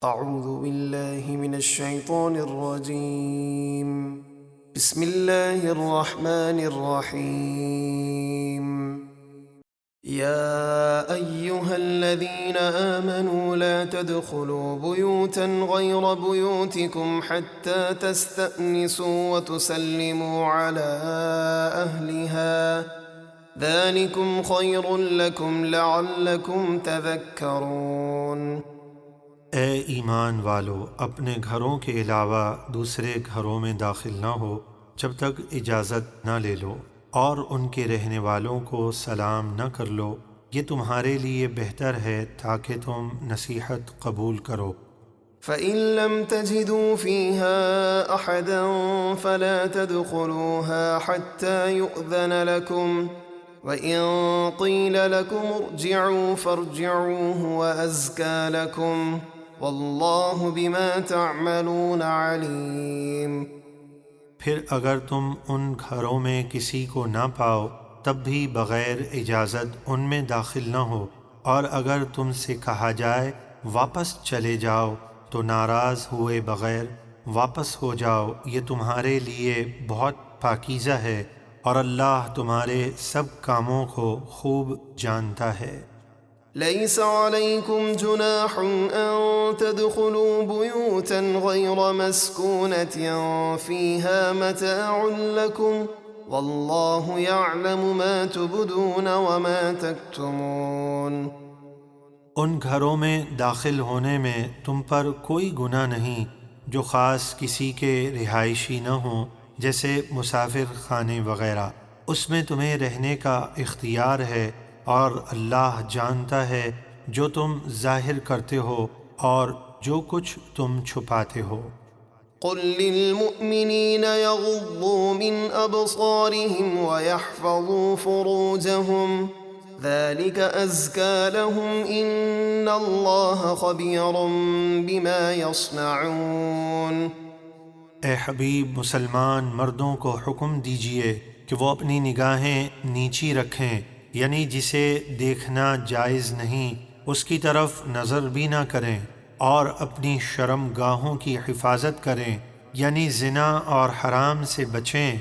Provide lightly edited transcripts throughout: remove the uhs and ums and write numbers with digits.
أعوذ بالله من الشيطان الرجيم. بسم الله الرحمن الرحيم. يا أيها الذين آمنوا لا تدخلوا بيوتا غير بيوتكم حتى تستأنسوا وتسلموا على أهلها ذلكم خير لكم لعلكم تذكرون. اے ایمان والو، اپنے گھروں کے علاوہ دوسرے گھروں میں داخل نہ ہو جب تک اجازت نہ لے لو، اور ان کے رہنے والوں کو سلام نہ کر لو، یہ تمہارے لیے بہتر ہے تاکہ تم نصیحت قبول کرو۔ فإن لم تجدوا فيها أحدا فلا تدخلوها حتى يؤذن لكم وإن قيل لكم ارجعوا فارجعوا هو أزكى لكم والله بما تعملون عليم. پھر اگر تم ان گھروں میں کسی کو نہ پاؤ تب بھی بغیر اجازت ان میں داخل نہ ہو، اور اگر تم سے کہا جائے واپس چلے جاؤ تو ناراض ہوئے بغیر واپس ہو جاؤ، یہ تمہارے لیے بہت پاکیزہ ہے، اور اللہ تمہارے سب کاموں کو خوب جانتا ہے۔ ليس عليكم جناح أن تدخلوا بيوتا غير مسكونة فيها متاع لكم والله يعلم ما تبدون وما تكتمون. ان گھروں میں داخل ہونے میں تم پر کوئی گناہ نہیں جو خاص کسی کے رہائشی نہ ہوں، جیسے مسافر خانے وغیرہ، اس میں تمہیں رہنے کا اختیار ہے، اور اللہ جانتا ہے جو تم ظاہر کرتے ہو اور جو کچھ تم چھپاتے ہو۔ قل للمؤمنين يغضوا من أبصارهم ويحفظوا فروجهم ذلك أزكى لهم إن الله خبير بما يصنعون. اے حبیب، مسلمان مردوں کو حکم دیجئے کہ وہ اپنی نگاہیں نیچی رکھیں، یعنی جسے دیکھنا جائز نہیں اس کی طرف نظر بھی نہ کریں، اور اپنی شرم گاہوں کی حفاظت کریں، یعنی زنا اور حرام سے بچیں،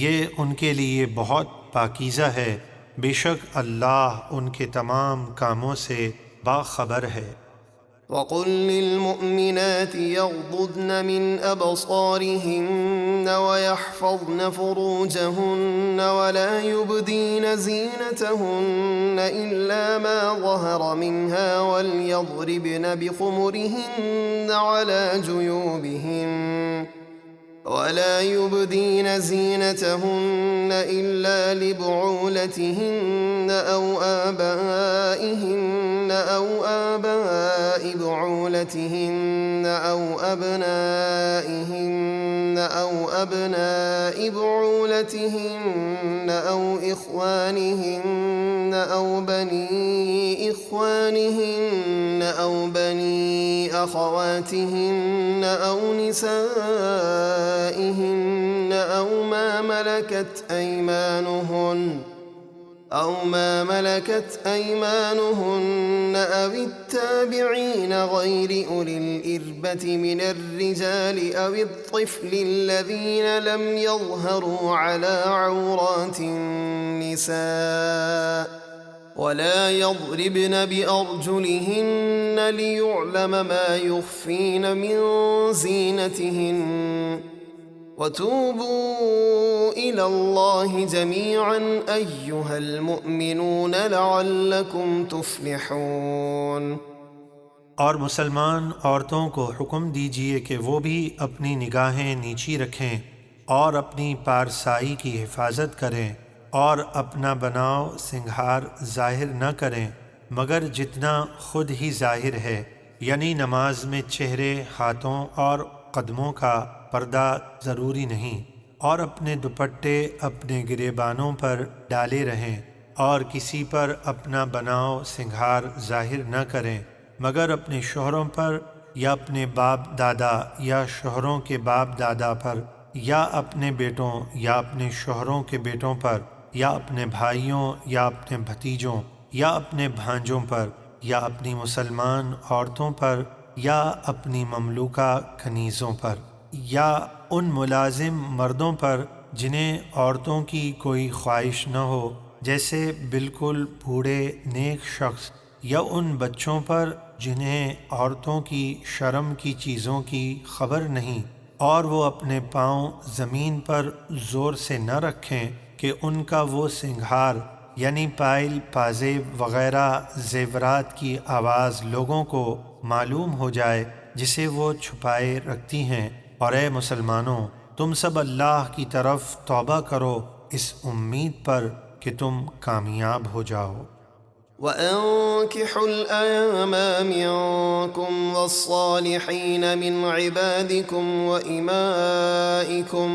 یہ ان کے لیے بہت پاکیزہ ہے، بے شک اللہ ان کے تمام کاموں سے باخبر ہے۔ وقل للمؤمنات يغضضن من أبصارهن ويحفظن فروجهن ولا يبدين زينتهن إلا ما ظهر منها وليضربن بخمرهن على جيوبهن ولا يبدين زينتهن إلا لبعولتهن أو آبائهن أو آباء بعولتهن أو أبنائهن أو أبناء بعولتهن أو إخوانهن أو بني إخوانهن أو بني أخواتهن أو نسائهن أو ما ملكت أيمانهن أو التابعين غير أولي الإربة من الرجال أو الطفل الذين لم يظهروا على عورات النساء ولا يضربن بأرجلهن ليعلم ما يخفين من زينتهن وتوبوا إلى الله جميعا أيها المؤمنون لعلكم تفلحون. اور مسلمان عورتوں کو حکم دیجئے کہ وہ بھی اپنی نگاہیں نیچی رکھیں اور اپنی پارسائی کی حفاظت کریں، اور اپنا بناؤ سنگھار ظاہر نہ کریں مگر جتنا خود ہی ظاہر ہے، یعنی نماز میں چہرے، ہاتھوں اور قدموں کا پردہ ضروری نہیں، اور اپنے دوپٹے اپنے گریبانوں پر ڈالے رہیں، اور کسی پر اپنا بناؤ سنگھار ظاہر نہ کریں مگر اپنے شوہروں پر یا اپنے باپ دادا یا شوہروں کے باپ دادا پر یا اپنے بیٹوں یا اپنے شوہروں کے بیٹوں پر یا اپنے بھائیوں یا اپنے بھتیجوں یا اپنے بھانجوں پر یا اپنی مسلمان عورتوں پر یا اپنی مملوکہ کنیزوں پر، یا ان ملازم مردوں پر جنہیں عورتوں کی کوئی خواہش نہ ہو، جیسے بالکل بوڑھے نیک شخص، یا ان بچوں پر جنہیں عورتوں کی شرم کی چیزوں کی خبر نہیں، اور وہ اپنے پاؤں زمین پر زور سے نہ رکھیں کہ ان کا وہ سنگھار یعنی پائل پازیب وغیرہ زیورات کی آواز لوگوں کو معلوم ہو جائے جسے وہ چھپائے رکھتی ہیں۔ اور اے مسلمانوں، تم سب اللہ کی طرف توبہ کرو اس امید پر کہ تم کامیاب ہو جاؤ۔ وَأَنكِحُوا الْأَيَامَىٰ مِنكُمْ وَالصَّالِحِينَ مِنْ عِبَادِكُمْ وَإِمَائِكُمْ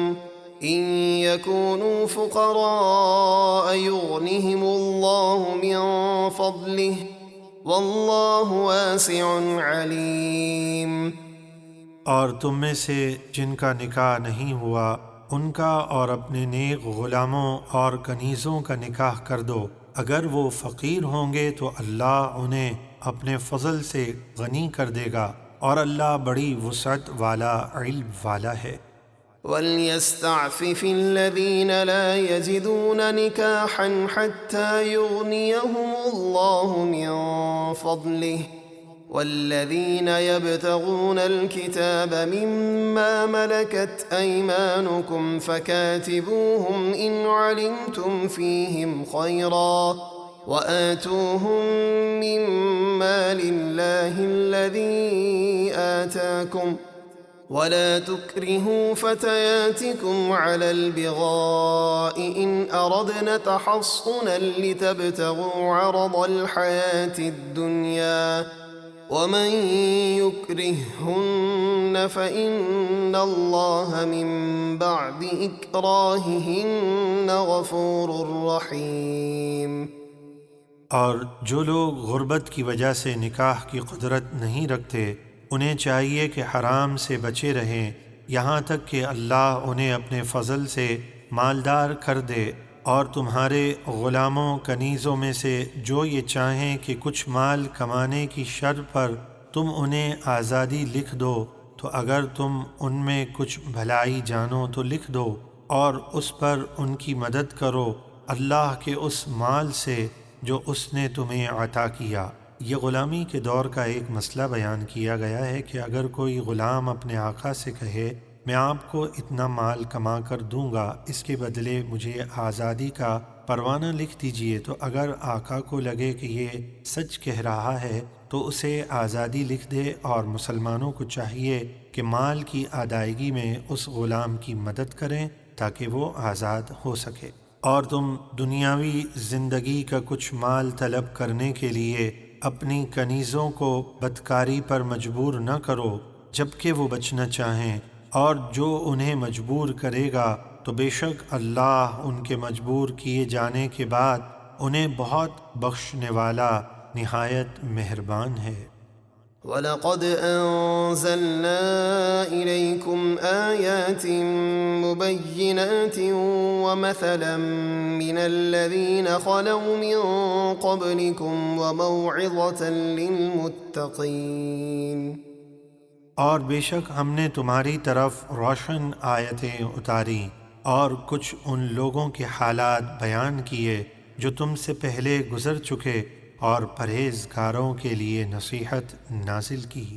إِن يَكُونُوا فُقَرَاءَ يُغْنِهِمُ اللَّهُ مِن فَضْلِهِ وَاللَّهُ وَاسِعٌ عَلِيمٌ۔ اور تم میں سے جن کا نکاح نہیں ہوا ان کا اور اپنے نیک غلاموں اور کنیزوں کا نکاح کر دو، اگر وہ فقیر ہوں گے تو اللہ انہیں اپنے فضل سے غنی کر دے گا، اور اللہ بڑی وسعت والا علم والا ہے۔ وَلْيَسْتَعْفِفِ الَّذِينَ لَا يَجِدُونَ نِكَاحًا حَتَّى يُغْنِيَهُمُ اللَّهُ مِن فَضْلِهِ وَالَّذِينَ يَبْتَغُونَ الْكِتَابَ مِمَّا مَلَكَتْ أَيْمَانُكُمْ فَكَاتِبُوهُمْ إِنْ عَلِمْتُمْ فِيهِمْ خَيْرًا وَآتُوهُمْ مِن مَّالِ اللَّهِ الَّذِي آتَاكُمْ وَلَا تُكْرِهُوا فَتَيَاتِكُمْ عَلَى الْبِغَاءِ إِنْ أَرَدْنَ تَحَصُّنًا لِتَبْتَغُوا عَرَضَ الْحَيَاةِ الدُّنْيَا وَمَن يُكْرِههُّنَّ فَإِنَّ اللَّهَ مِن بَعْدِ إِكْرَاهِهِنَّ غَفُورٌ رَّحِيمٌ۔ اور جو لوگ غربت کی وجہ سے نکاح کی قدرت نہیں رکھتے انہیں چاہیے کہ حرام سے بچے رہیں یہاں تک کہ اللہ انہیں اپنے فضل سے مالدار کر دے، اور تمہارے غلاموں کنیزوں میں سے جو یہ چاہیں کہ کچھ مال کمانے کی شرط پر تم انہیں آزادی لکھ دو، تو اگر تم ان میں کچھ بھلائی جانو تو لکھ دو اور اس پر ان کی مدد کرو اللہ کے اس مال سے جو اس نے تمہیں عطا کیا۔ یہ غلامی کے دور کا ایک مسئلہ بیان کیا گیا ہے کہ اگر کوئی غلام اپنے آقا سے کہے میں آپ کو اتنا مال کما کر دوں گا، اس کے بدلے مجھے آزادی کا پروانہ لکھ دیجئے، تو اگر آقا کو لگے کہ یہ سچ کہہ رہا ہے تو اسے آزادی لکھ دے، اور مسلمانوں کو چاہیے کہ مال کی ادائیگی میں اس غلام کی مدد کریں تاکہ وہ آزاد ہو سکے۔ اور تم دنیاوی زندگی کا کچھ مال طلب کرنے کے لیے اپنی کنیزوں کو بدکاری پر مجبور نہ کرو جبکہ وہ بچنا چاہیں، اور جو انہیں مجبور کرے گا تو بے شک اللہ ان کے مجبور کیے جانے کے بعد انہیں بہت بخشنے والا نہایت مہربان ہے۔ وَلَقَدْ أَنزَلْنَا إِلَيْكُمْ آيَاتٍ مُبَيِّنَاتٍ وَمَثَلًا مِّنَ الَّذِينَ خَلَوْا مِن قَبْلِكُمْ وَمَوْعِظَةً لِّلْمُتَّقِينَ۔ اور بے شک ہم نے تمہاری طرف روشن آیتیں اتاری اور کچھ ان لوگوں کے حالات بیان کیے جو تم سے پہلے گزر چکے، اور پرہیزگاروں کے لیے نصیحت نازل کی۔